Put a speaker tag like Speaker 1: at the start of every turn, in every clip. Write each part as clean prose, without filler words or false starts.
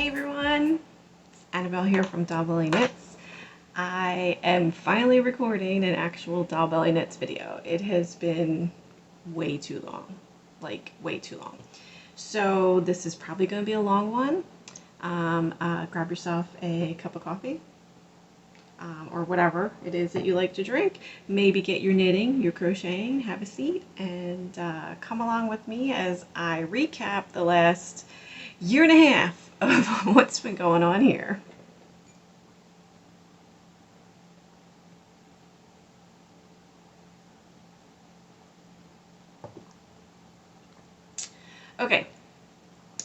Speaker 1: Hey everyone, it's Annabelle here from dollbellieknits. I am finally recording an actual dollbellieknits video. It has been way too long, like way too long. So this is probably going to be a long one. Grab yourself a cup of coffee or whatever it is that you like to drink. Maybe get your knitting, your crocheting, have a seat, and come along with me as I recap the last year and a half of what's been going on here. Okay,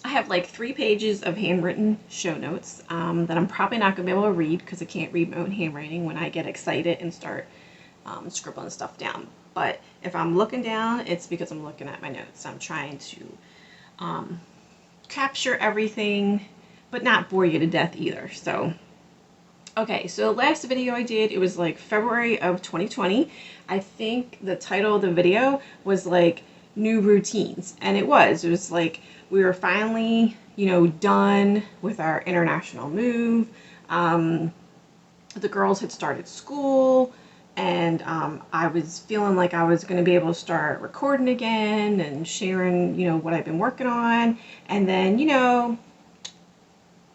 Speaker 1: I have like 3 pages of handwritten show notes that I'm probably not going to be able to read because I can't read my own handwriting when I get excited and start scribbling stuff down. But if I'm looking down, it's because I'm looking at my notes. I'm trying to capture everything, but not bore you to death either. So, okay, so the last video I did, it was like February of 2020. I think the title of the video was like New Routines, and it was like we were finally, done with our international move. The girls had started school, and I was feeling like I was going to be able to start recording again and sharing, what I've been working on. And then,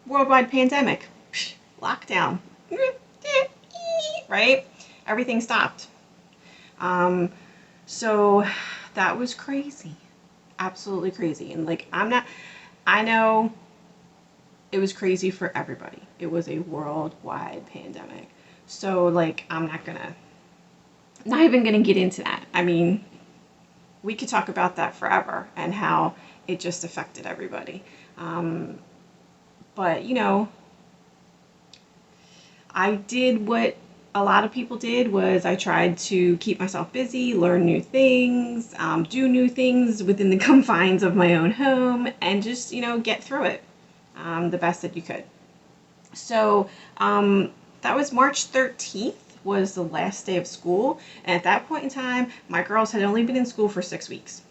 Speaker 1: worldwide pandemic, lockdown, right? Everything stopped. So that was crazy, absolutely crazy. And like, I know it was crazy for everybody. It was a worldwide pandemic. So like, I'm not even gonna get into that. I mean, we could talk about that forever and how it just affected everybody. But I did what a lot of people did, was I tried to keep myself busy, learn new things, do new things within the confines of my own home, and just, get through it the best that you could. So that was March 13th was the last day of school. And at that point in time, my girls had only been in school for 6 weeks.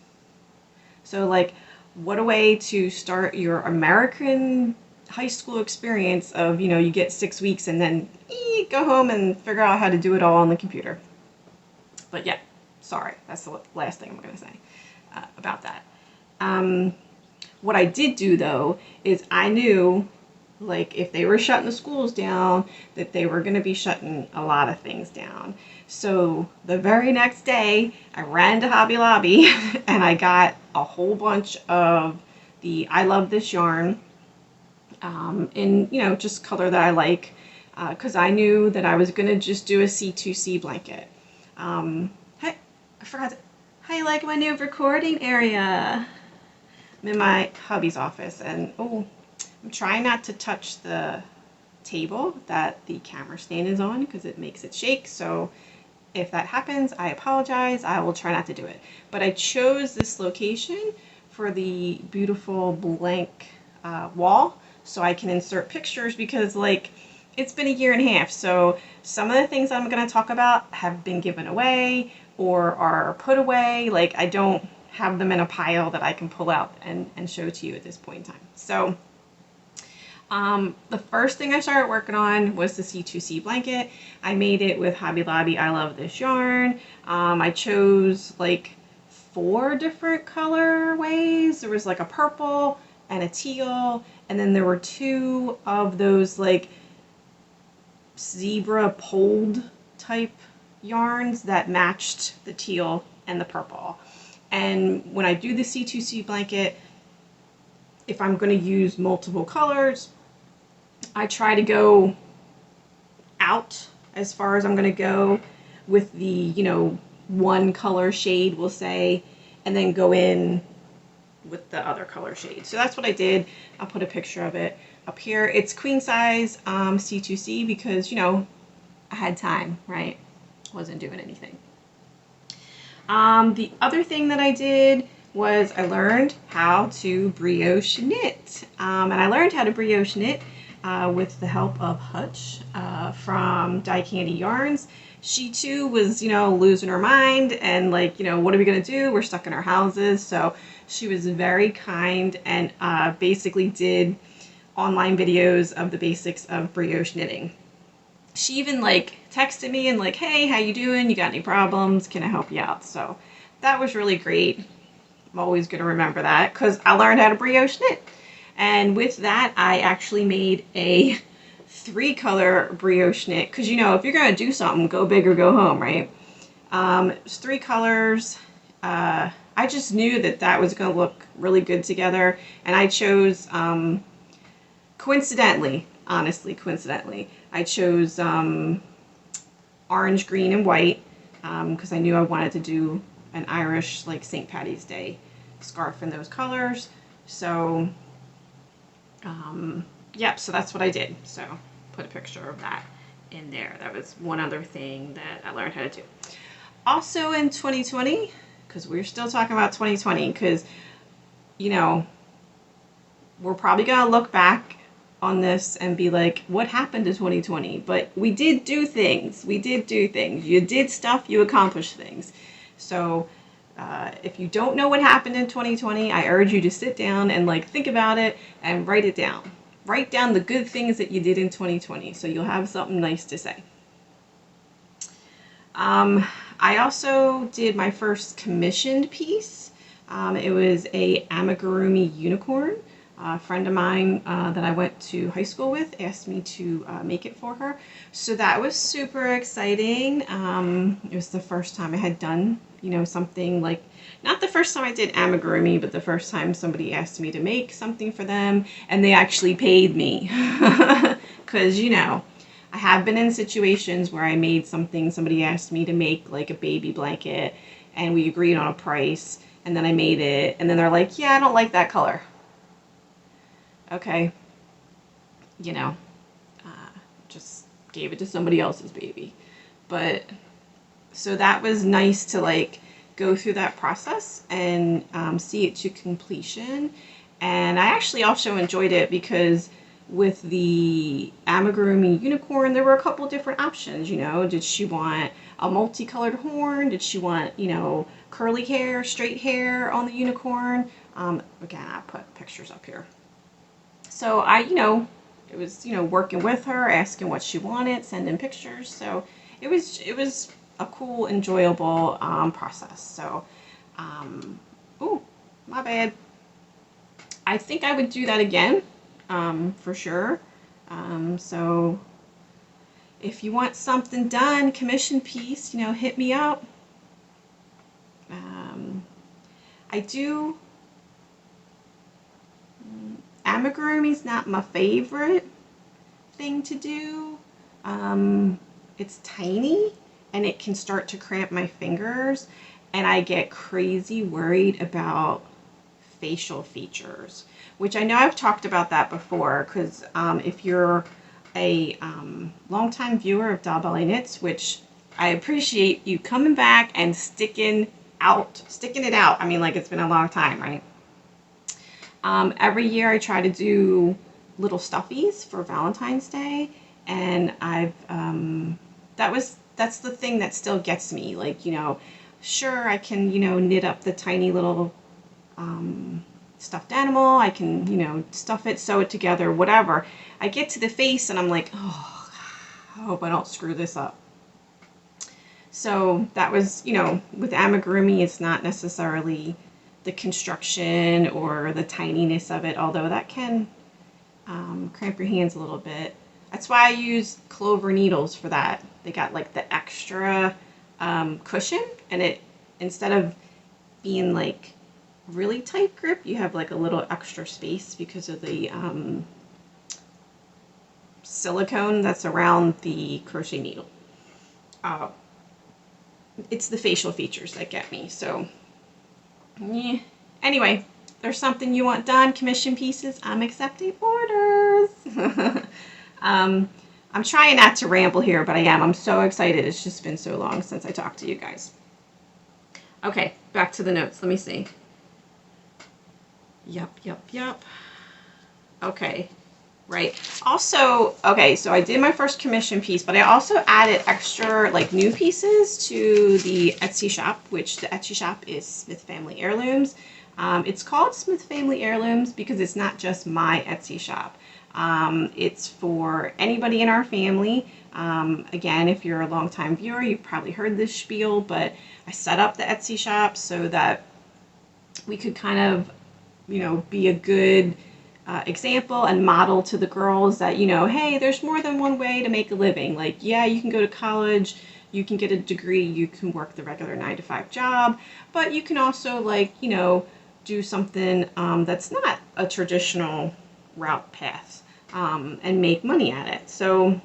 Speaker 1: So like, what a way to start your American high school experience of, you get 6 weeks and then go home and figure out how to do it all on the computer. But yeah, sorry, that's the last thing I'm going to say about that. What I did do though is I knew, like, if they were shutting the schools down, that they were going to be shutting a lot of things down. So the very next day, I ran to Hobby Lobby and I got a whole bunch of the I Love This yarn in, just color that I like, because I knew that I was going to just do a C2C blanket. Hey, I forgot to, how you like my new recording area? I'm in my hubby's office, and I'm trying not to touch the table that the camera stand is on because it makes it shake. So if that happens, I apologize. I will try not to do it. But I chose this location for the beautiful blank wall so I can insert pictures, because like, it's been a year and a half. So some of the things I'm going to talk about have been given away or are put away. Like, I don't have them in a pile that I can pull out and show to you at this point in time. So the first thing I started working on was the C2C blanket. I made it with Hobby Lobby I Love This yarn. I chose like 4 different colorways. There was like a purple and a teal, and then there were 2 of those like zebra poled type yarns that matched the teal and the purple. And when I do the C2C blanket, if I'm going to use multiple colors, I try to go out as far as I'm going to go with the, one color shade, we'll say, and then go in with the other color shade. So that's what I did. I'll put a picture of it up here. It's queen size C2C because, I had time, right? Wasn't doing anything. The other thing that I did was I learned how to brioche knit. And I learned how to brioche knit with the help of Hutch from Dye Candy Yarns. She too was, losing her mind and like, what are we going to do? We're stuck in our houses. So she was very kind and basically did online videos of the basics of brioche knitting. She even like texted me and like, hey, how you doing? You got any problems? Can I help you out? So that was really great. I'm always going to remember that because I learned how to brioche knit. And with that, I actually made a 3-color brioche knit because, you know, if you're going to do something, go big or go home, right? It's 3 colors. I just knew that that was going to look really good together, and I chose, coincidentally, honestly, coincidentally, I chose orange, green, and white because I knew I wanted to do an Irish, like, St. Patty's Day scarf in those colors. So, yep, so that's what I did. So, put a picture of that in there. That was one other thing that I learned how to do. Also in 2020, because we're still talking about 2020, because, you know, we're probably going to look back on this and be like, what happened to 2020? But we did do things. We did do things. You did stuff, you accomplished things. So if you don't know what happened in 2020, I urge you to sit down and like think about it and write it down. Write down the good things that you did in 2020 so you'll have something nice to say. I also did my first commissioned piece. It was a amigurumi unicorn. A friend of mine that I went to high school with asked me to make it for her. So that was super exciting. It was the first time I had done, you know, something like, not the first time I did amigurumi, but the first time somebody asked me to make something for them and they actually paid me. Because, you know, I have been in situations where I made something, somebody asked me to make like a baby blanket and we agreed on a price and then I made it and then they're like, yeah, I don't like that color. Okay, you know, just gave it to somebody else's baby. But so that was nice to like go through that process and see it to completion. And I actually also enjoyed it because with the amigurumi unicorn, there were a couple different options, you know. Did she want a multicolored horn? Did she want, you know, curly hair, straight hair on the unicorn? Again, I put pictures up here. So I, you know, it was, you know, working with her, asking what she wanted, sending pictures. So it was a cool, enjoyable process. So, oh, my bad. I think I would do that again, for sure. So if you want something done, commission piece, you know, hit me up. I do. Amigurumi's not my favorite thing to do. It's tiny and it can start to cramp my fingers and I get crazy worried about facial features, which I know I've talked about that before because if you're a longtime viewer of Doll Belly Knits, which I appreciate you coming back and sticking it out. I mean, like it's been a long time, right? Every year I try to do little stuffies for Valentine's Day, and that's the thing that still gets me. Like, you know, sure I can, you know, knit up the tiny little stuffed animal. I can, you know, stuff it, sew it together, whatever. I get to the face and I'm like, oh, I hope I don't screw this up. So that was, you know, with amigurumi, it's not necessarily the construction or the tininess of it, although that can cramp your hands a little bit. That's why I use clover needles for that. They got like the extra cushion, and it, instead of being like really tight grip, you have like a little extra space because of the silicone that's around the crochet needle. It's the facial features that get me. So yeah. Anyway, there's something you want done, commission pieces, I'm accepting orders. I'm trying not to ramble here, but I am. I'm so excited. It's just been so long since I talked to you guys. Okay, back to the notes. Let me see. Yep. Okay, right. Also, okay, so I did my first commission piece, but I also added extra, like, new pieces to the Etsy shop, which the Etsy shop is Smith Family Heirlooms. It's called Smith Family Heirlooms because it's not just my Etsy shop. It's for anybody in our family. Again, if you're a longtime viewer, you've probably heard this spiel, but I set up the Etsy shop so that we could kind of, be a good example and model to the girls that, hey, there's more than one way to make a living. Like, yeah, you can go to college, you can get a degree, you can work the regular 9 to 5 job, but you can also, like, do something that's not a traditional route path, and make money at it. So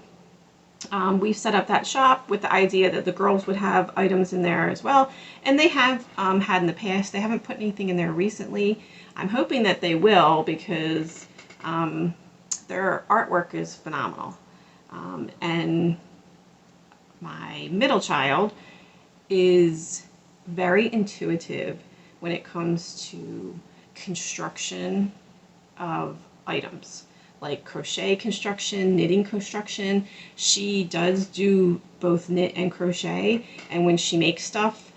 Speaker 1: we've set up that shop with the idea that the girls would have items in there as well. And they have had in the past. They haven't put anything in there recently. I'm hoping that they will, because their artwork is phenomenal. And my middle child is very intuitive when it comes to construction of items, like crochet construction, knitting construction. She does do both knit and crochet, and when she makes stuff,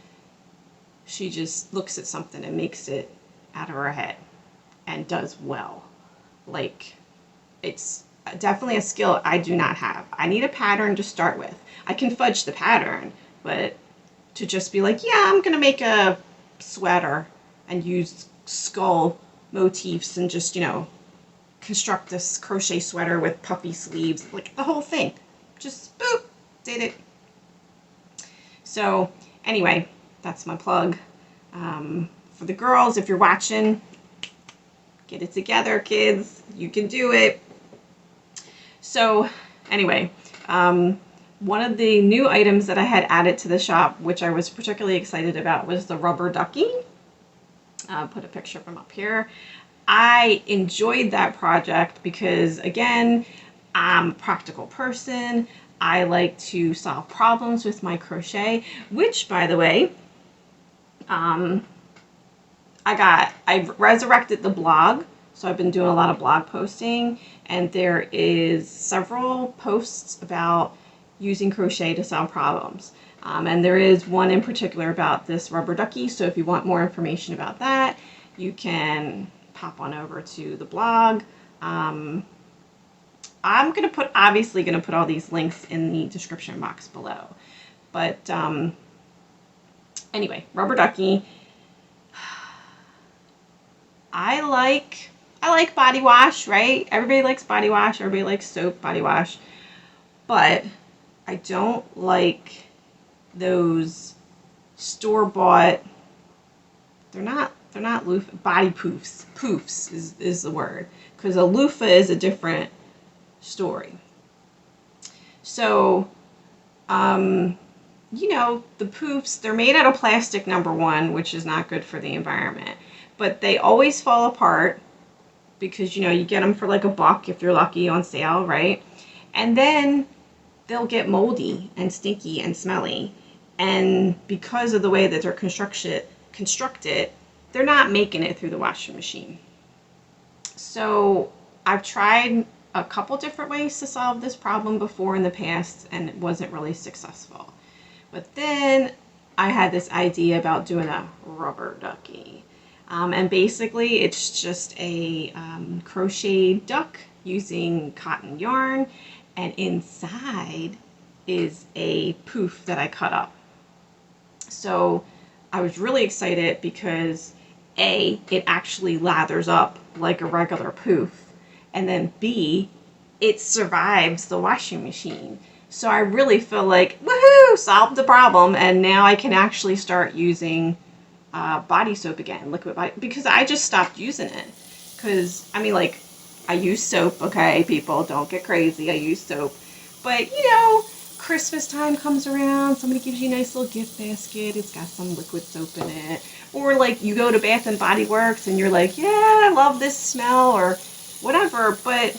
Speaker 1: she just looks at something and makes it out of her head and does well. Like, it's definitely a skill I do not have. I need a pattern to start with. I can fudge the pattern, but to just be like, yeah, I'm gonna make a sweater and use skull motifs and just, construct this crochet sweater with puffy sleeves, like the whole thing. Just boop, did it. So anyway, that's my plug. For the girls, if you're watching, get it together, kids. You can do it. So anyway, one of the new items that I had added to the shop, which I was particularly excited about, was the rubber ducky. I'll put a picture of them up here. I enjoyed that project because, again, I'm a practical person. I like to solve problems with my crochet, which, by the way, I resurrected the blog. So I've been doing a lot of blog posting, and there is several posts about using crochet to solve problems. And there is one in particular about this rubber ducky. So if you want more information about that, you can pop on over to the blog. I'm obviously gonna put all these links in the description box below. But anyway, rubber ducky. I like body wash, right? Everybody likes body wash. Everybody likes soap, body wash. But I don't like those store-bought. They're not loofah, body poofs. Poofs is the word, because a loofah is a different story. So, the poofs, they're made out of plastic, number one, which is not good for the environment. But they always fall apart because, you get them for like $1 if you're lucky on sale, right? And then they'll get moldy and stinky and smelly. And because of the way that they're constructed, they're not making it through the washing machine. So I've tried a couple different ways to solve this problem before in the past, and it wasn't really successful. But then I had this idea about doing a rubber ducky. And basically it's just a crocheted duck using cotton yarn, and inside is a poof that I cut up. So I was really excited because A, it actually lathers up like a regular poof, and then B, it survives the washing machine. So I really feel like, woohoo, solved the problem, and now I can actually start using body soap again, liquid body, because I just stopped using it. Because, I use soap, okay, people, don't get crazy, I use soap. But, Christmas time comes around, somebody gives you a nice little gift basket, it's got some liquid soap in it. Or like you go to Bath and Body Works and you're like, yeah, I love this smell or whatever, but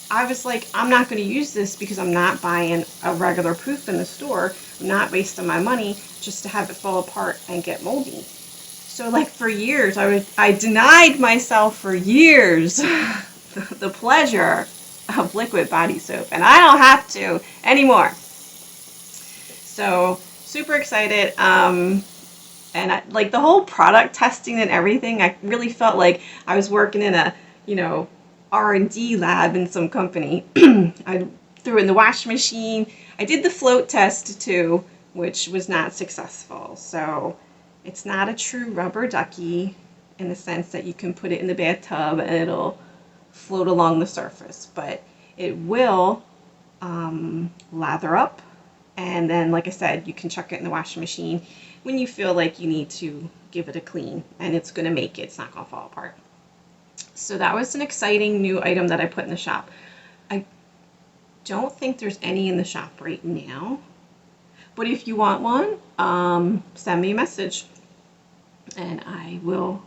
Speaker 1: I was like, I'm not going to use this because I'm not buying a regular poof in the store. I'm not wasting my money just to have it fall apart and get moldy. So like for years, I denied myself for years the pleasure of liquid body soap, and I don't have to anymore. So super excited. And like the whole product testing and everything, I really felt like I was working in a, R&D lab in some company. I threw it in the washing machine. I did the float test too, which was not successful. So it's not a true rubber ducky in the sense that you can put it in the bathtub and it'll float along the surface, but it will lather up, and then, like I said, you can chuck it in the washing machine when you feel like you need to give it a clean, and it's going to make it. It's not going to fall apart. So that was an exciting new item that I put in the shop. I don't think there's any in the shop right now, but if you want one, send me a message and I will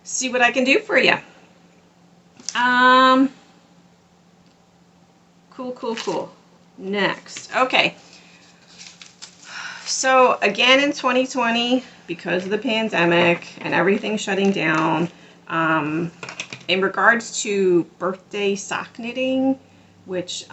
Speaker 1: see what I can do for you. Cool. Next. Okay. So again in 2020, because of the pandemic and everything shutting down, in regards to birthday sock knitting, which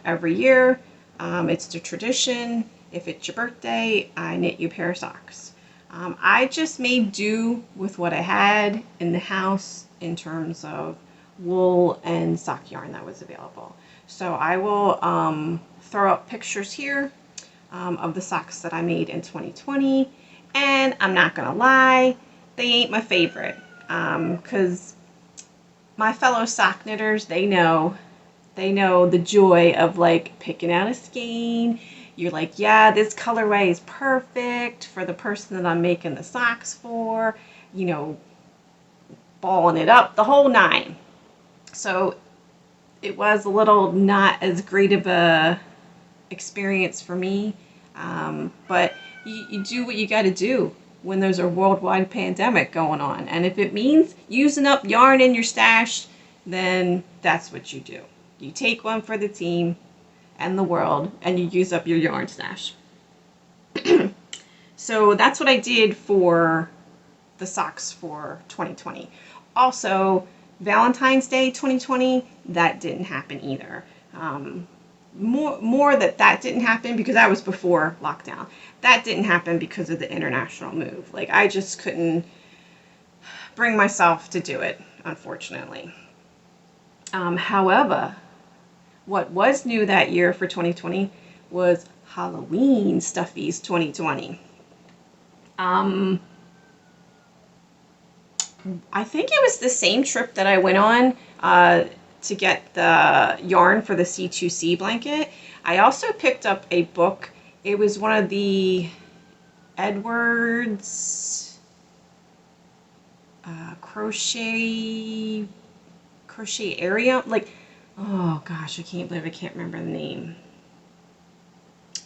Speaker 1: every year it's the tradition, if it's your birthday, I knit you a pair of socks. I just made do with what I had in the house in terms of wool and sock yarn that was available. So I will throw up pictures here of the socks that I made in 2020, and I'm not gonna lie, they ain't my favorite, because my fellow sock knitters, they know the joy of like picking out a skein. You're like, yeah, this colorway is perfect for the person that I'm making the socks for, you know, balling it up, the whole nine. So it was a little not as great of a experience for me, but you do what you got to do when there's a worldwide pandemic going on, and if it means using up yarn in your stash, then that's what you do. You take one for the team and the world, and you use up your yarn stash. So that's what I did for the socks for 2020. Also, Valentine's Day 2020, that didn't happen either. More that didn't happen because that was before lockdown. That didn't happen because of the international move. Like, I just couldn't bring myself to do it, unfortunately. However, what was new that year for 2020 was Halloween Stuffies 2020. I think it was the same trip that I went on to get the yarn for the C2C blanket. I also picked up a book. It was one of the Edwards crochet area. Like, oh gosh, I can't believe I can't remember the name.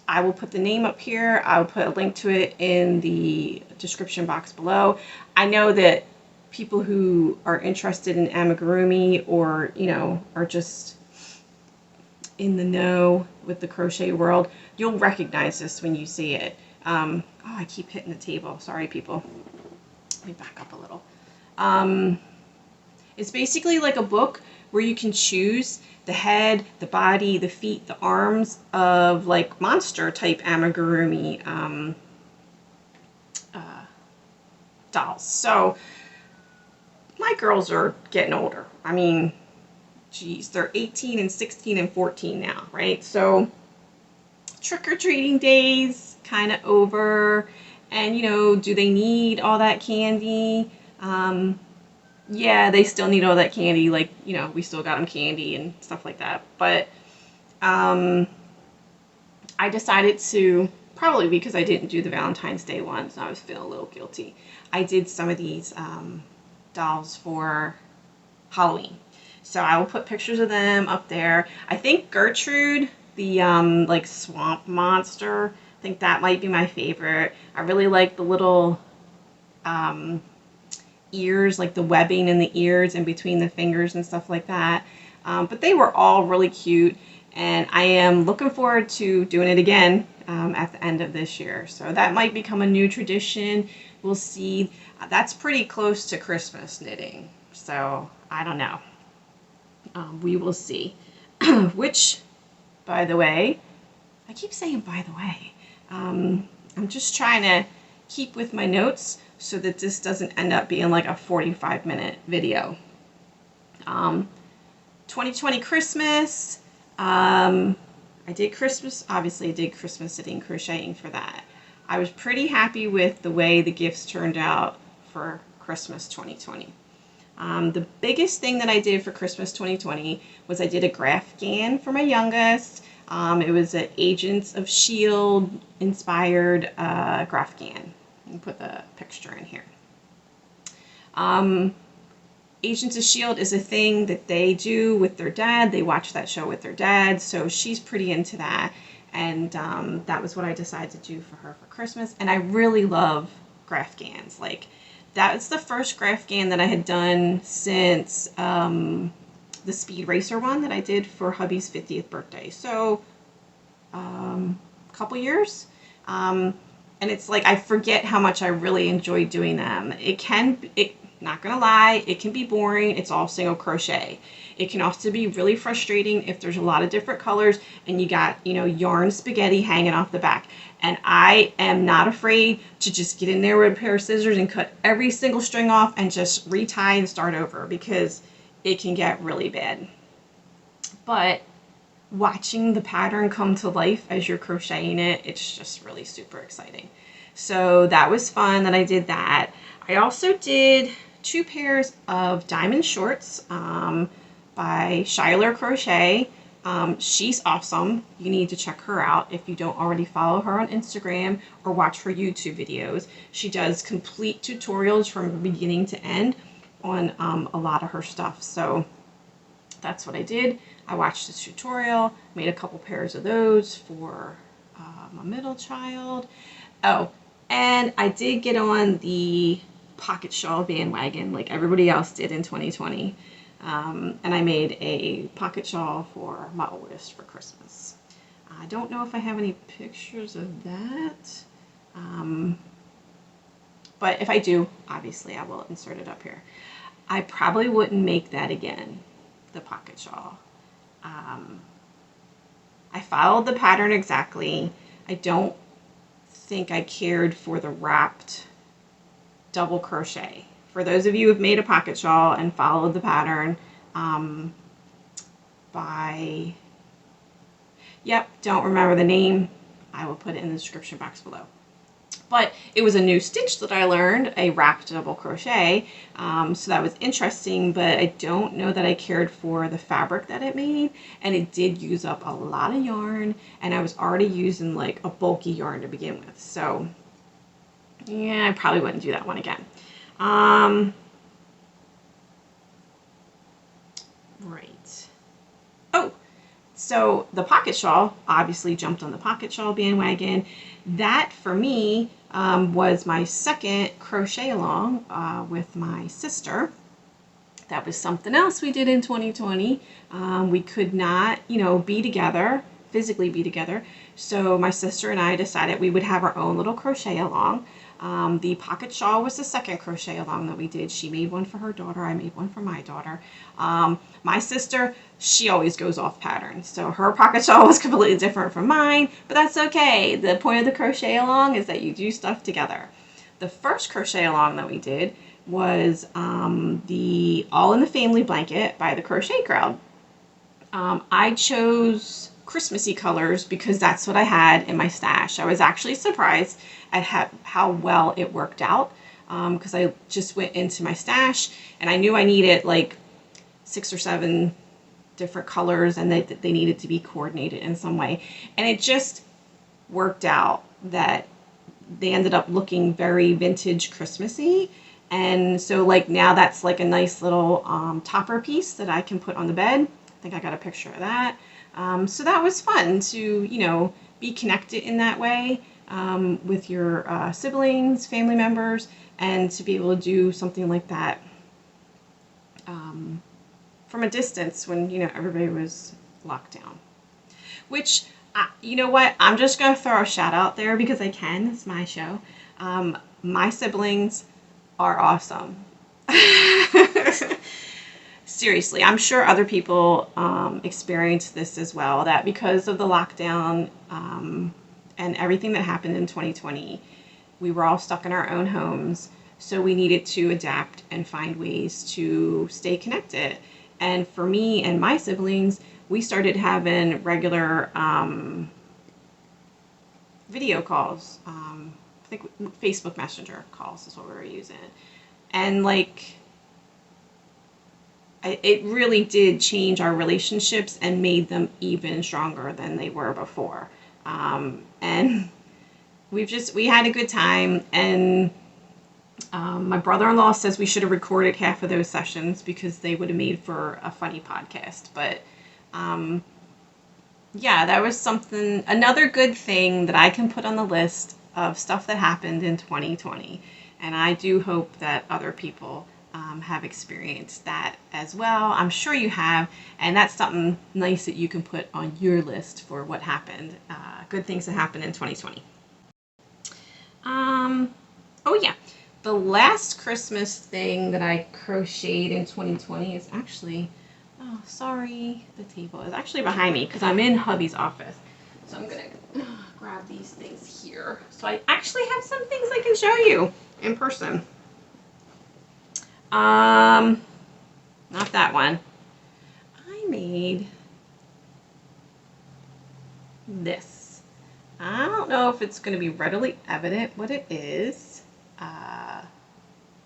Speaker 1: I will put the name up here. I'll put a link to it in the description box below. I know that people who are interested in amigurumi, or, you know, are just in the know with the crochet world, you'll recognize this when you see it. Oh, I keep hitting the table. Sorry, people. Let me back up a little. It's basically like a book where you can choose the head, the body, the feet, the arms of like monster type amigurumi dolls. So my girls are getting older. I mean, geez, they're 18 and 16 and 14 now, right? So trick-or-treating days kind of over, and, you know, do they need all that candy? Yeah, they still need all that candy. Like, you know, we still got them candy and stuff like that. But I decided to, probably because I didn't do the Valentine's Day ones, I was feeling a little guilty. I did some of these dolls for Halloween. So I will put pictures of them up there. I think Gertrude, the like swamp monster, I think that might be my favorite. I really like the little ears, like the webbing in the ears and between the fingers and stuff like that. But they were all really cute, and I am looking forward to doing it again at the end of this year. So that might become a new tradition. We'll see. That's pretty close to Christmas knitting, so I don't know. We will see. Which, by the way, I keep saying by the way, I'm just trying to keep with my notes so that this doesn't end up being like a 45-minute video. Um, 2020 Christmas, I did Christmas, obviously I did Christmas knitting, crocheting for that. I was pretty happy with the way the gifts turned out for Christmas 2020. The biggest thing that I did for Christmas 2020 was I did a Grafgan for my youngest. It was an Agents of S.H.I.E.L.D. inspired Grafgan. Let me put the picture in here. Agents of S.H.I.E.L.D. is a thing that they do with their dad. They watch that show with their dad, so she's pretty into that. And that was what I decided to do for her for Christmas. And I really love Grafgans. Like, that's the first Grafgan that I had done since the Speed Racer one that I did for hubby's 50th birthday. So, a couple years. And it's like, I forget how much I really enjoy doing them. Not gonna lie, it can be boring. It's all single crochet. It can also be really frustrating if there's a lot of different colors and you got, yarn spaghetti hanging off the back. And I am not afraid to just get in there with a pair of scissors and cut every single string off and just retie and start over, because it can get really bad. But watching the pattern come to life as you're crocheting it, it's just really super exciting. So that was fun that I did that. I also did 2 pairs of diamond shorts by Shiler Crochet. She's awesome. You need to check her out if you don't already follow her on Instagram or watch her YouTube videos. She does complete tutorials from beginning to end on a lot of her stuff. So that's what I did. I watched this tutorial, made a couple pairs of those for my middle child. Oh, and I did get on the pocket shawl bandwagon like everybody else did in 2020. And I made a pocket shawl for my oldest for Christmas. I don't know if I have any pictures of that. But if I do, obviously I will insert it up here. I probably wouldn't make that again, the pocket shawl. I followed the pattern exactly. I don't think I cared for the wrapped double crochet. For those of you who have made a pocket shawl and followed the pattern don't remember the name. I will put it in the description box below. But it was a new stitch that I learned, a wrapped double crochet. So that was interesting, but I don't know that I cared for the fabric that it made. And it did use up a lot of yarn, and I was already using like a bulky yarn to begin with. So yeah, I probably wouldn't do that one again. Right. Oh, so the pocket shawl, obviously jumped on the pocket shawl bandwagon. That for me was my second crochet along with my sister. That was something else we did in 2020. We could not, be together, physically be together. So my sister and I decided we would have our own little crochet along. The pocket shawl was the second crochet along that we did. She made one for her daughter. I made one for my daughter. My sister, she always goes off pattern. So her pocket shawl was completely different from mine, but that's okay. The point of the crochet along is that you do stuff together. The first crochet along that we did was the All in the Family blanket by the Crochet Crowd. I chose Christmassy colors because that's what I had in my stash. I was actually surprised at how well it worked out because I just went into my stash and I knew I needed like 6 or 7 different colors and they needed to be coordinated in some way. And it just worked out that they ended up looking very vintage Christmassy. And so like now that's like a nice little topper piece that I can put on the bed. I think I got a picture of that. So that was fun to, be connected in that way with your siblings, family members, and to be able to do something like that from a distance when, everybody was locked down. Which, you know what, I'm just going to throw a shout out there because I can. It's my show. My siblings are awesome. Seriously, I'm sure other people experience this as well, that because of the lockdown and everything that happened in 2020, we were all stuck in our own homes, so we needed to adapt and find ways to stay connected. And for me and my siblings, we started having regular video calls. I think Facebook Messenger calls is what we were using. And like, it really did change our relationships and made them even stronger than they were before. And we had a good time. And my brother-in-law says we should have recorded half of those sessions because they would have made for a funny podcast. But yeah, that was another good thing that I can put on the list of stuff that happened in 2020. And I do hope that other people have experienced that as well. I'm sure you have. And that's something nice that you can put on your list for what happened. Good things that happened in 2020. Oh yeah. The last Christmas thing that I crocheted in 2020 is actually, oh, sorry, the table is actually behind me because I'm in hubby's office. So I'm going to grab these things here. So I actually have some things I can show you in person. Not that one. I made this. I don't know if it's going to be readily evident what it is.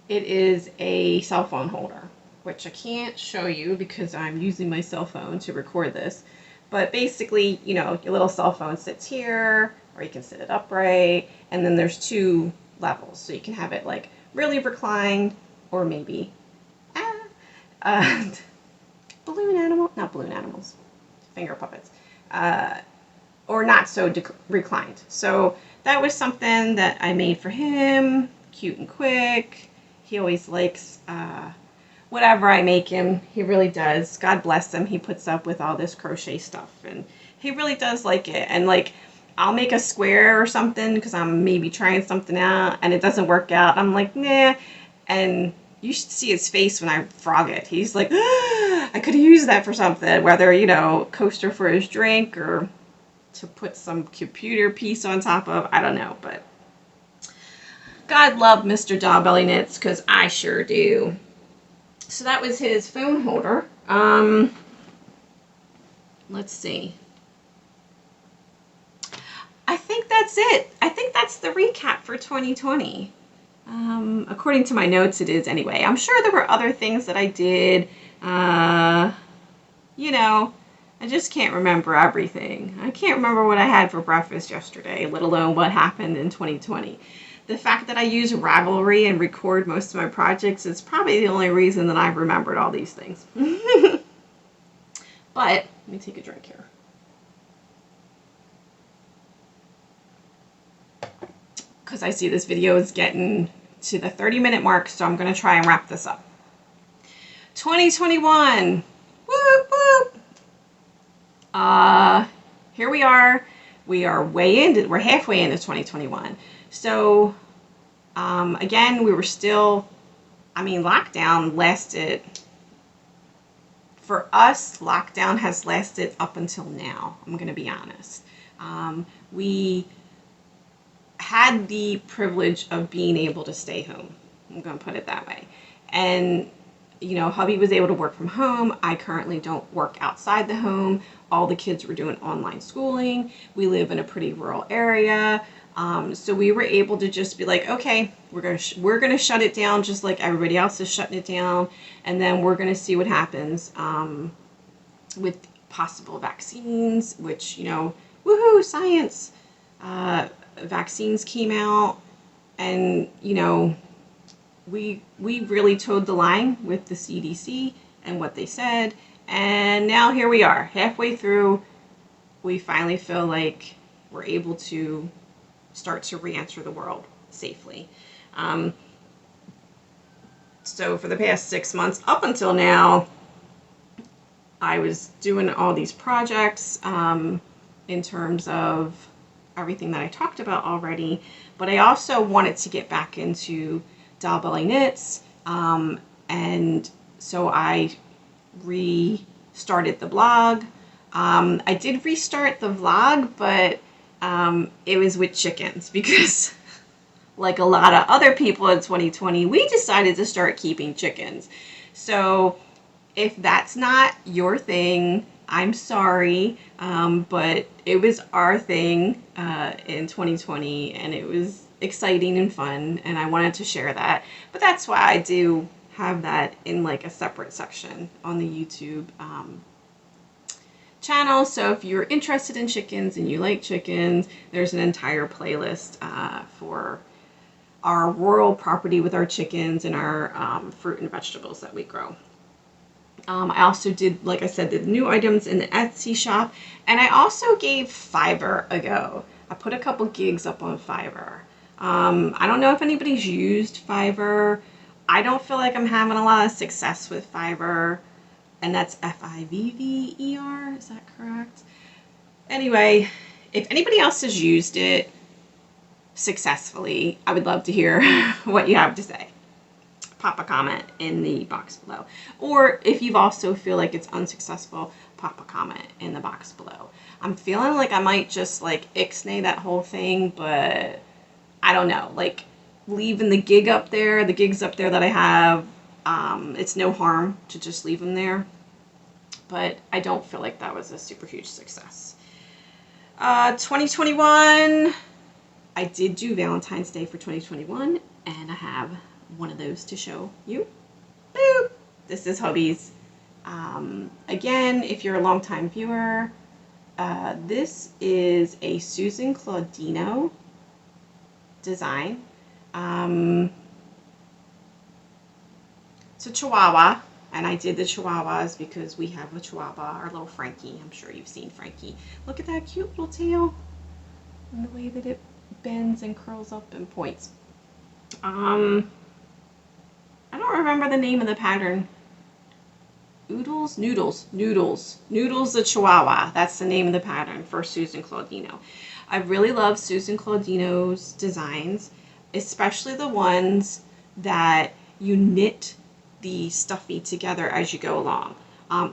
Speaker 1: It is a cell phone holder, which I can't show you because I'm using my cell phone to record this. But basically, you know, your little cell phone sits here, or you can sit it upright, and then there's 2 levels. So you can have it like really reclined, or maybe balloon animal, not balloon animals, finger puppets, or not so reclined. So that was something that I made for him, cute and quick. He always likes whatever I make him. He really does. God bless him. He puts up with all this crochet stuff, and he really does like it. And like, I'll make a square or something because I'm maybe trying something out and it doesn't work out. I'm like, nah. And you should see his face when I frog it. He's like, I could have used that for something, whether, you know, coaster for his drink or to put some computer piece on top of. I don't know, but God love Mr. Dollbellieknits because I sure do. So that was his phone holder. Let's see. I think that's it. I think that's the recap for 2020. According to my notes, it is anyway. I'm sure there were other things that I did. You know, I just can't remember everything. I can't remember what I had for breakfast yesterday, let alone what happened in 2020. The fact that I use Ravelry and record most of my projects is probably the only reason that I've remembered all these things. But, let me take a drink here. Because I see this video is getting to the 30-minute mark, so I'm going to try and wrap this up. 2021. Whoop, whoop. Here we are. We're halfway into 2021. So, again, we were still, lockdown lasted, for us, lockdown has lasted up until now, I'm going to be honest. We had the privilege of being able to stay home. I'm going to put it that way. And, you know, hubby was able to work from home. I currently don't work outside the home. All the kids were doing online schooling. We live in a pretty rural area. So we were able to just be like, okay, we're gonna shut it down just like everybody else is shutting it down, and then we're gonna see what happens with possible vaccines. Which, you know, woohoo, science! Vaccines came out, and you know, we really towed the line with the CDC and what they said, and now here we are, halfway through. We finally feel like we're able to start to re-enter the world safely. So for the past 6 months up until now, I was doing all these projects in terms of everything that I talked about already, but I also wanted to get back into dollbellieknits, and so I restarted the blog. I did restart the vlog, but it was with chickens because, like a lot of other people in 2020, we decided to start keeping chickens. So If that's not your thing, I'm sorry, but it was our thing in 2020, and it was exciting and fun, and I wanted to share that. But that's why I do have that in like a separate section on the YouTube channel. So if you're interested in chickens and you like chickens, there's an entire playlist for our rural property with our chickens and our fruit and vegetables that we grow. I also did, like I said, the new items in the Etsy shop, and I also gave Fiverr a go. I put a couple gigs up on Fiverr. I don't know if anybody's used Fiverr. I don't feel like I'm having a lot of success with Fiverr, and that's Fivver. Is that correct? Anyway, if anybody else has used it successfully, I would love to hear what you have to say. Pop a comment in the box below. Or if you also feel like it's unsuccessful, pop a comment in the box below. I'm feeling like I might just like ixnay that whole thing, but I don't know. Like leaving the gigs up there that I have, it's no harm to just leave them there. But I don't feel like that was a super huge success. 2021, I did do Valentine's Day for 2021, and I have one of those to show you. Boop! This is hubby's. Again, if you're a longtime viewer, this is a Susan Claudino design. It's a Chihuahua, and I did the Chihuahuas because we have a Chihuahua, our little Frankie. I'm sure you've seen Frankie. Look at that cute little tail and the way that it bends and curls up and points. I don't remember the name of the pattern. Noodles the Chihuahua. That's the name of the pattern for Susan Claudino. I really love Susan Claudino's designs, especially the ones that you knit the stuffy together as you go along.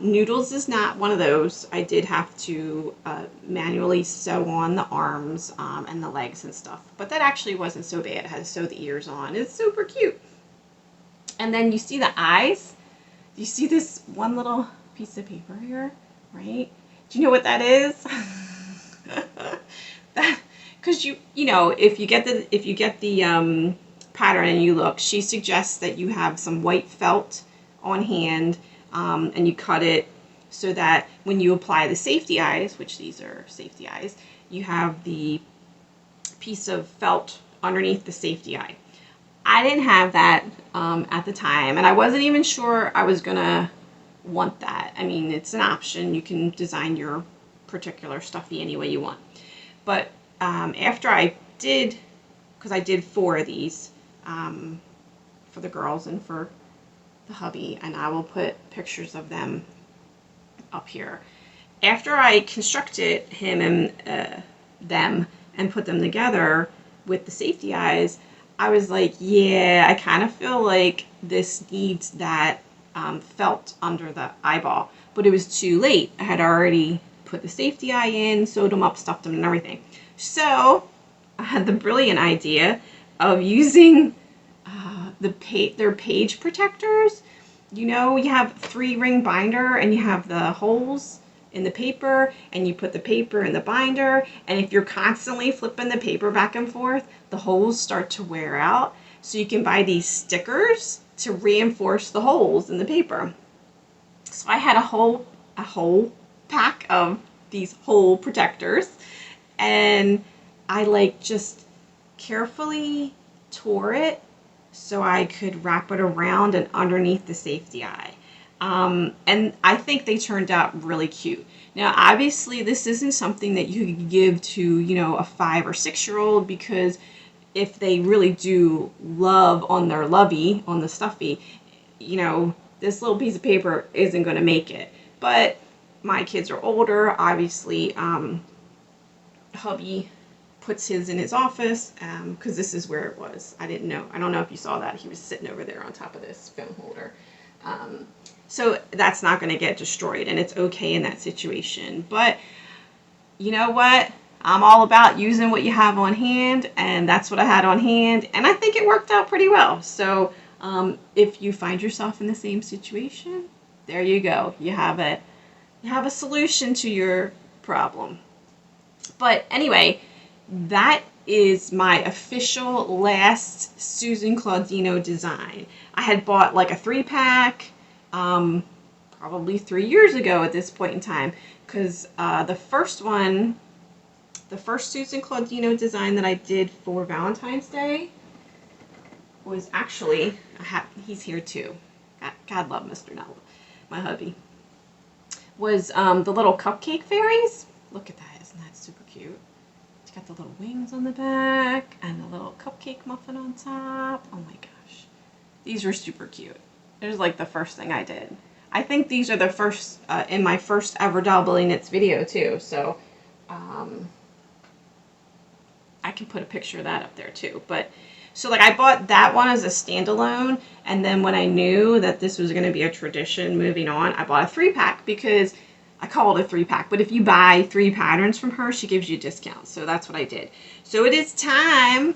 Speaker 1: Noodles is not one of those. I did have to manually sew on the arms and the legs and stuff, but that actually wasn't so bad. I had to sew the ears on. It's super cute. And then you see the eyes. You see this one little piece of paper here, right? Do you know what that is? That, because you know, if you get the pattern and you look, she suggests that you have some white felt on hand, and you cut it so that when you apply the safety eyes, which these are safety eyes, you have the piece of felt underneath the safety eye. I didn't have that at the time, and I wasn't even sure I was gonna want that. I mean, it's an option. You can design your particular stuffy any way you want. But after I did, because I did 4 of these for the girls and for the hubby, and I will put pictures of them up here. After I constructed him and them and put them together with the safety eyes, I was like, yeah, I kind of feel like this needs that felt under the eyeball. But it was too late. I had already put the safety eye in, sewed them up, stuffed them, and everything. So I had the brilliant idea of using their page protectors. You know, you have 3-ring binder, and you have the holes in the paper, and you put the paper in the binder, and if you're constantly flipping the paper back and forth, the holes start to wear out. So you can buy these stickers to reinforce the holes in the paper. So I had a whole pack of these hole protectors, and I like just carefully tore it so I could wrap it around and underneath the safety eye. And I think they turned out really cute. Now, obviously, this isn't something that you could give to, you know, a 5 or 6-year-old, because if they really do love on their lovey, on the stuffy, you know, this little piece of paper isn't going to make it. But my kids are older. Obviously, hubby puts his in his office, because this is where it was. I don't know if you saw that. He was sitting over there on top of this film holder. So that's not going to get destroyed, and it's okay in that situation. But you know what? I'm all about using what you have on hand, and that's what I had on hand, and I think it worked out pretty well. So if you find yourself in the same situation, There you go. You have a solution to your problem. But anyway, that is my official last Susan Claudino design. I had bought like a 3-pack probably 3 years ago at this point in time, because the first Susan Claudino design that I did for Valentine's Day was actually, he's here too. God love Mr. Nella, my hubby. Was the little cupcake fairies. Look at that, isn't that super cute? It's got the little wings on the back and the little cupcake muffin on top. Oh my gosh. These were super cute. It was like the first thing I did. I think these are the first, in my first ever Doll Belly Knits video too, so I can put a picture of that up there too. But so like I bought that one as a standalone, and then when I knew that this was going to be a tradition moving on, I bought a 3-pack because I call it a 3-pack. But if you buy 3 patterns from her, she gives you a discount. So that's what I did. So it is time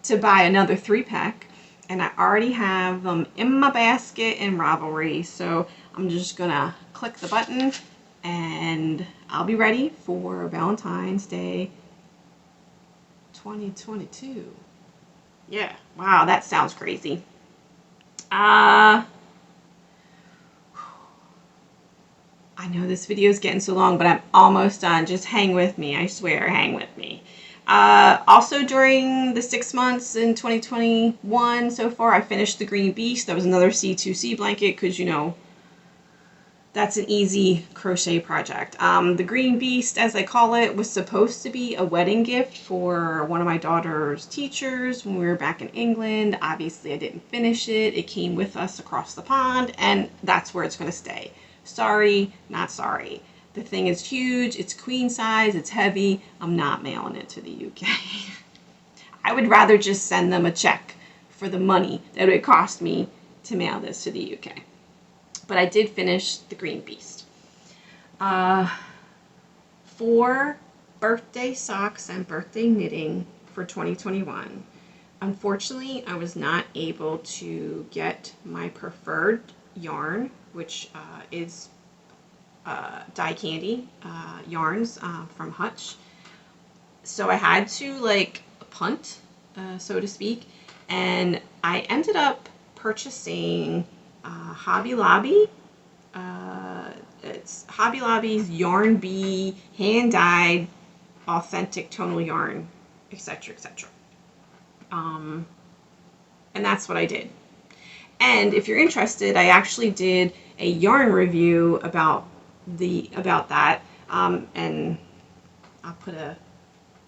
Speaker 1: to buy another 3-pack, and I already have them in my basket in Ravelry. So I'm just gonna click the button, and I'll be ready for Valentine's Day 2022. Yeah, wow, that sounds crazy. I know this video is getting so long, but I'm almost done. Just hang with me, I swear, hang with me. Also, during the 6 months in 2021 so far, I finished the Green Beast. That was another C2C blanket because, you know, that's an easy crochet project. The Green Beast, as I call it, was supposed to be a wedding gift for one of my daughter's teachers when we were back in England. Obviously, I didn't finish it. It came with us across the pond, and that's where it's going to stay. Sorry, not sorry. The thing is huge. It's queen size. It's heavy. I'm not mailing it to the UK. I would rather just send them a check for the money that it would cost me to mail this to the UK. But I did finish the Green Beast. For birthday socks and birthday knitting for 2021, unfortunately, I was not able to get my preferred yarn, which is Dye Candy yarns from Hutch. So I had to like punt, so to speak, and I ended up purchasing Hobby Lobby. It's Hobby Lobby's Yarn Bee hand-dyed authentic tonal yarn, etc., etc. And that's what I did. And if you're interested, I actually did a yarn review about that, and I'll put a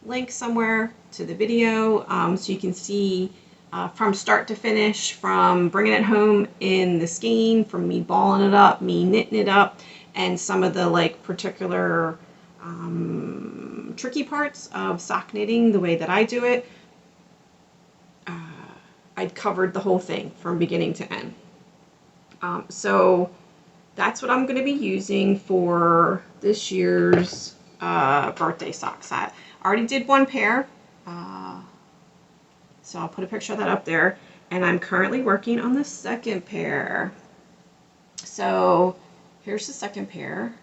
Speaker 1: link somewhere to the video so you can see from start to finish, from bringing it home in the skein, from me balling it up, me knitting it up, and some of the like particular tricky parts of sock knitting the way that I do it. I'd covered the whole thing from beginning to end. So that's what I'm going to be using for this year's birthday socks. I already did one pair, so I'll put a picture of that up there, and I'm currently working on the second pair. So here's the second pair.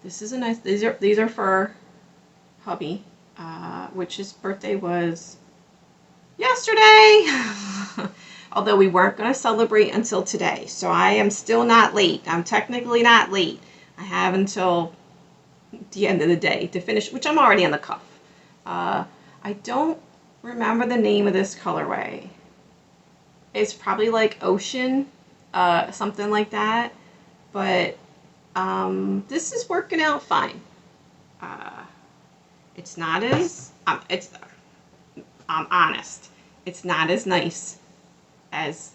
Speaker 1: This is a nice, these are for hubby, which his birthday was yesterday. Although we weren't going to celebrate until today, so I am still not late. I'm technically not late. I have until the end of the day to finish, which I'm already on the cuff. I don't remember the name of this colorway. It's probably like Ocean, something like that. But this is working out fine. It's not as, I'm honest, it's not as nice as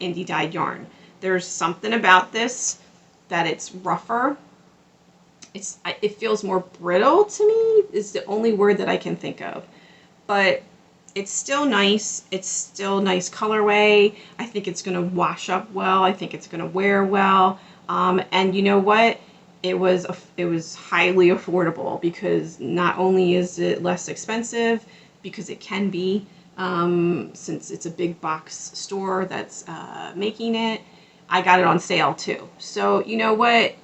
Speaker 1: indie dyed yarn. There's something about this that it's rougher. It feels more brittle to me, is the only word that I can think of. But it's still nice. It's still nice colorway. I think it's going to wash up well. I think it's going to wear well. And you know what? It was highly affordable, because not only is it less expensive, because it can be, since it's a big box store that's making it, I got it on sale too. So you know what?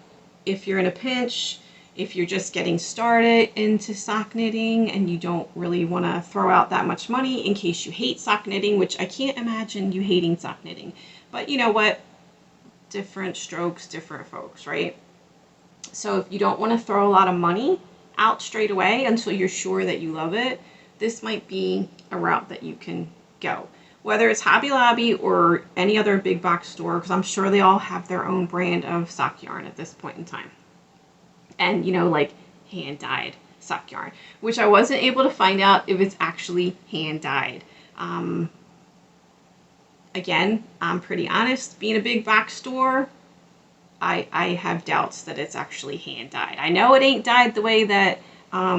Speaker 1: If you're in a pinch, if you're just getting started into sock knitting and you don't really want to throw out that much money in case you hate sock knitting, which I can't imagine you hating sock knitting. But you know what? Different strokes, different folks, right? So if you don't want to throw a lot of money out straight away until you're sure that you love it, this might be a route that you can go. Whether it's Hobby Lobby or any other big box store, because I'm sure they all have their own brand of sock yarn at this point in time. And, you know, like hand dyed sock yarn, which I wasn't able to find out if it's actually hand dyed. Again, I'm pretty honest, being a big box store, I have doubts that it's actually hand dyed. I know it ain't dyed the way that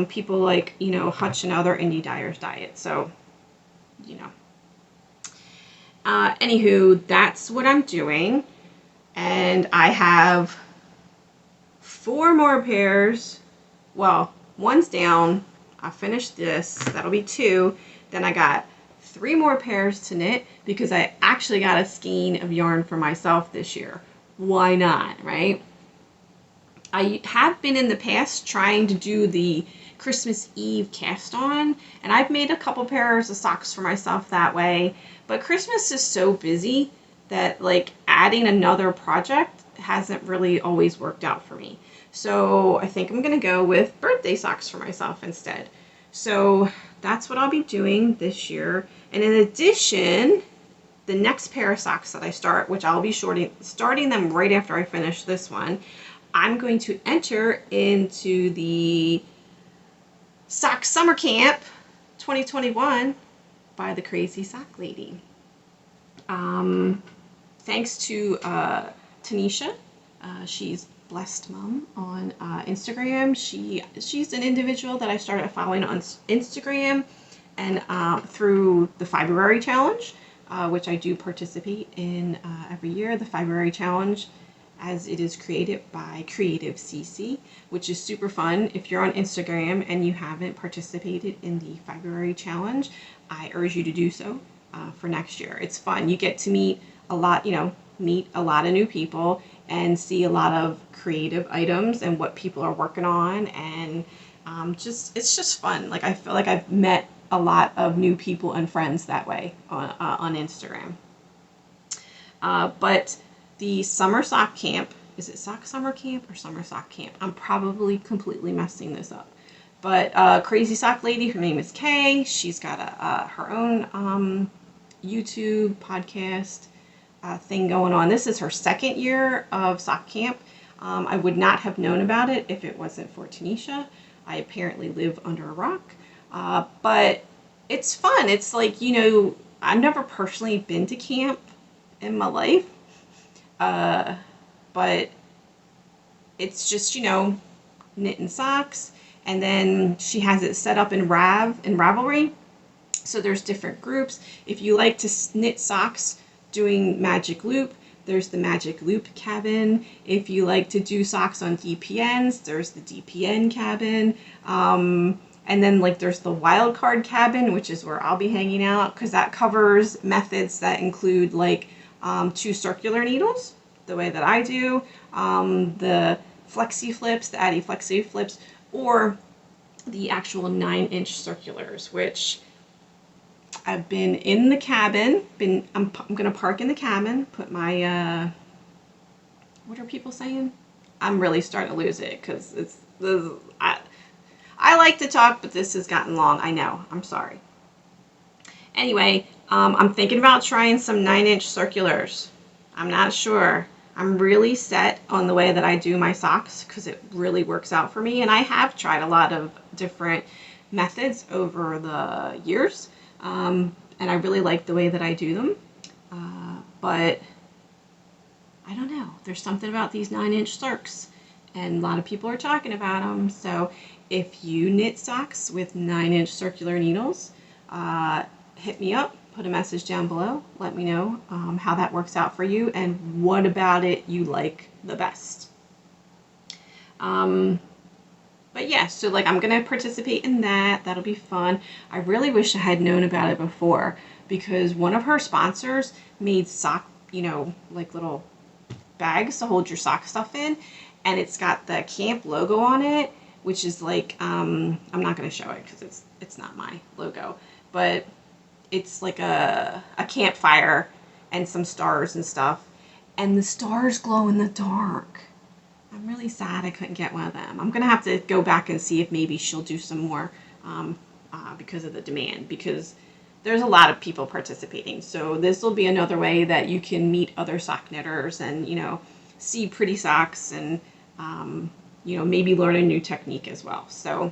Speaker 1: people like, you know, Hutch and other indie dyers dye it. So, you know. Anywho, that's what I'm doing. And I have 4 more pairs. Well, one's down. I finished this. That'll be 2. Then I got 3 more pairs to knit because I actually got a skein of yarn for myself this year. Why not, right? I have been in the past trying to do the Christmas Eve cast on, and I've made a couple pairs of socks for myself that way, but Christmas is so busy that like adding another project hasn't really always worked out for me. So I think I'm gonna go with birthday socks for myself instead. So that's what I'll be doing this year. And in addition, the next pair of socks that I start, which I'll be starting them right after I finish this one, I'm going to enter into the Sock Summer Camp 2021 by the Crazy Sock Lady. Thanks to Tanisha. She's Blessed Mom on Instagram. She's an individual that I started following on Instagram and through the February challenge, which I do participate in every year. The February challenge, as it is created by Creative CC, which is super fun. If you're on Instagram and you haven't participated in the February challenge, I urge you to do so for next year. It's fun. You get to meet a lot, meet a lot of new people and see a lot of creative items and what people are working on, and it's just fun. Like I feel like I've met a lot of new people and friends that way on Instagram. But the Summer Sock Camp, is it Sock Summer Camp or Summer Sock Camp? I'm probably completely messing this up. But Crazy Sock Lady, her name is Kay. She's got her own YouTube podcast thing going on. This is her 2nd year of Sock Camp. I would not have known about it if it wasn't for Tanisha. I apparently live under a rock. But it's fun. It's like, I've never personally been to camp in my life. But it's just, knitting socks. And then she has it set up in Ravelry. So there's different groups. If you like to knit socks doing Magic Loop, there's the Magic Loop cabin. If you like to do socks on DPNs, there's the DPN cabin. And then there's the wildcard cabin, which is where I'll be hanging out, because that covers methods that include 2 circular needles, the way that I do, the flexi flips, the Addy flexi flips, or the actual 9-inch circulars, which I've been in the cabin. I'm gonna park in the cabin, put my what are people saying? I'm really starting to lose it because I like to talk, but this has gotten long. I know. I'm sorry. Anyway, I'm thinking about trying some 9-inch circulars. I'm not sure. I'm really set on the way that I do my socks because it really works out for me. And I have tried a lot of different methods over the years. And I really like the way that I do them. But I don't know. There's something about these 9-inch circs. And a lot of people are talking about them. So if you knit socks with 9-inch circular needles, hit me up. Put a message down below. Let me know how that works out for you and what about it you like the best. But yeah, so I'm going to participate in that. That'll be fun. I really wish I had known about it before because one of her sponsors made sock, little bags to hold your sock stuff in, and it's got the camp logo on it, which is like, I'm not going to show it because it's not my logo, but it's like a campfire and some stars and stuff, and the stars glow in the dark. I'm really sad I couldn't get one of them. I'm going to have to go back and see if maybe she'll do some more because of the demand, because there's a lot of people participating. So this will be another way that you can meet other sock knitters and, you know, see pretty socks and, you know, maybe learn a new technique as well. So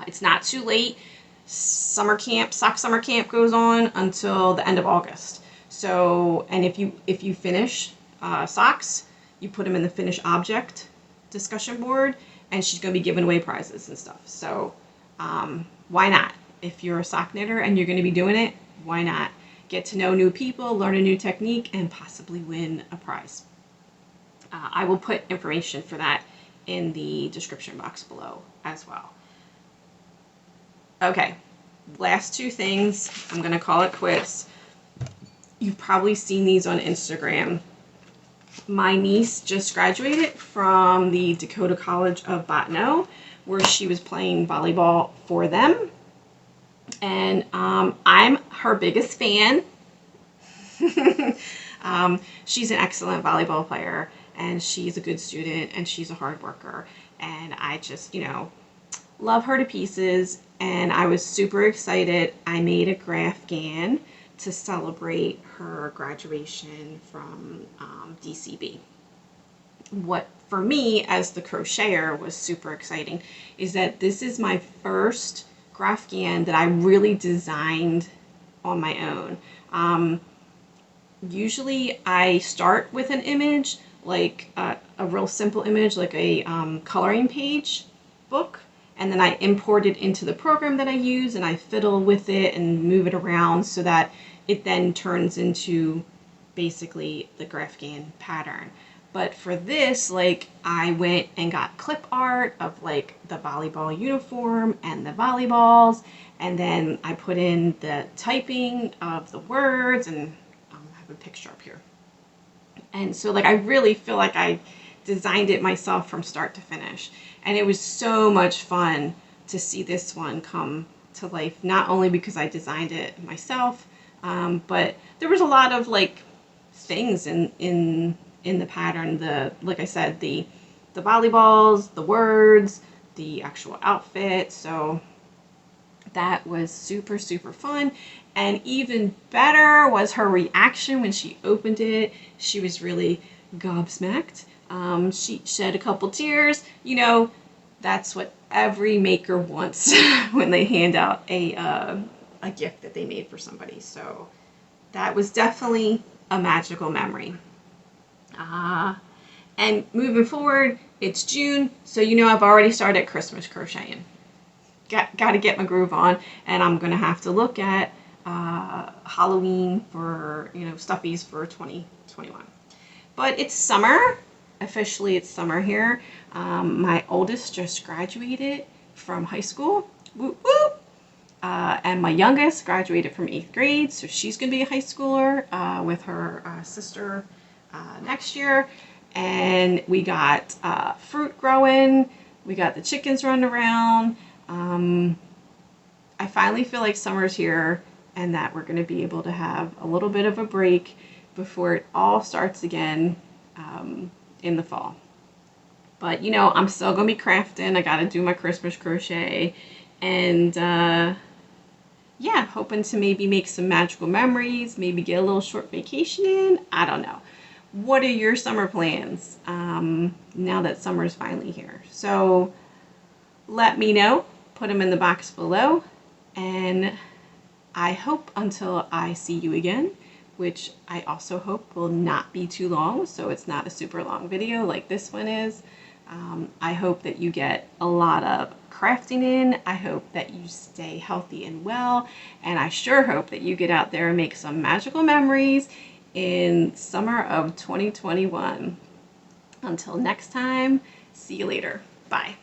Speaker 1: it's not too late. Summer camp, sock summer camp goes on until the end of August. So, and if you finish socks, you put them in the finish object discussion board, and she's going to be giving away prizes and stuff. So why not? If you're a sock knitter and you're going to be doing it, why not? Get to know new people, learn a new technique, and possibly win a prize. I will put information for that in the description box below as well. Okay, last two things. I'm going to call it quits. You've probably seen these on Instagram. My niece just graduated from the Dakota College of Botano, where she was playing volleyball for them. And I'm her biggest fan. She's an excellent volleyball player, and she's a good student, and she's a hard worker. And I just, you know, love her to pieces. And I was super excited. I made a Grafgan to celebrate her graduation from DCB. What for me as the crocheter was super exciting is that this is my first Grafgan that I really designed on my own. Usually I start with an image, like a real simple image, like a coloring page book, and then I import it into the program that I use, and I fiddle with it and move it around so that it then turns into basically the Grafgan pattern. But for this, like, I went and got clip art of like the volleyball uniform and the volleyballs, and then I put in the typing of the words, and I have a picture up here. And so like I really feel like I designed it myself from start to finish, and it was so much fun to see this one come to life, not only because I designed it myself, but there was a lot of like things in the pattern. Like I said, the volleyballs, the words, the actual outfit. So that was super, super fun. And even better was her reaction when she opened it. She was really gobsmacked. She shed a couple tears. You know, that's what every maker wants when they hand out a gift that they made for somebody. So that was definitely a magical memory. And moving forward, it's June, so you know I've already started Christmas crocheting. Got to get my groove on, and I'm going to have to look at Halloween for, you know, stuffies for 2021. But it's summer. Officially, it's summer here. My oldest just graduated from high school. Whoop, whoop. And my youngest graduated from 8th grade, so she's going to be a high schooler with her sister next year. And we got fruit growing. We got the chickens running around. I finally feel like summer's here and that we're going to be able to have a little bit of a break before it all starts again in the fall. But, you know, I'm still going to be crafting. I got to do my Christmas crochet. And, yeah, hoping to maybe make some magical memories, maybe get a little short vacation in. I don't know. What are your summer plans now that summer is finally here? So let me know. Put them in the box below. And I hope until I see you again, which I also hope will not be too long, so it's not a super long video like this one is. I hope that you get a lot of crafting in. I hope that you stay healthy and well, and I sure hope that you get out there and make some magical memories in summer of 2021. Until next time, see you later. Bye.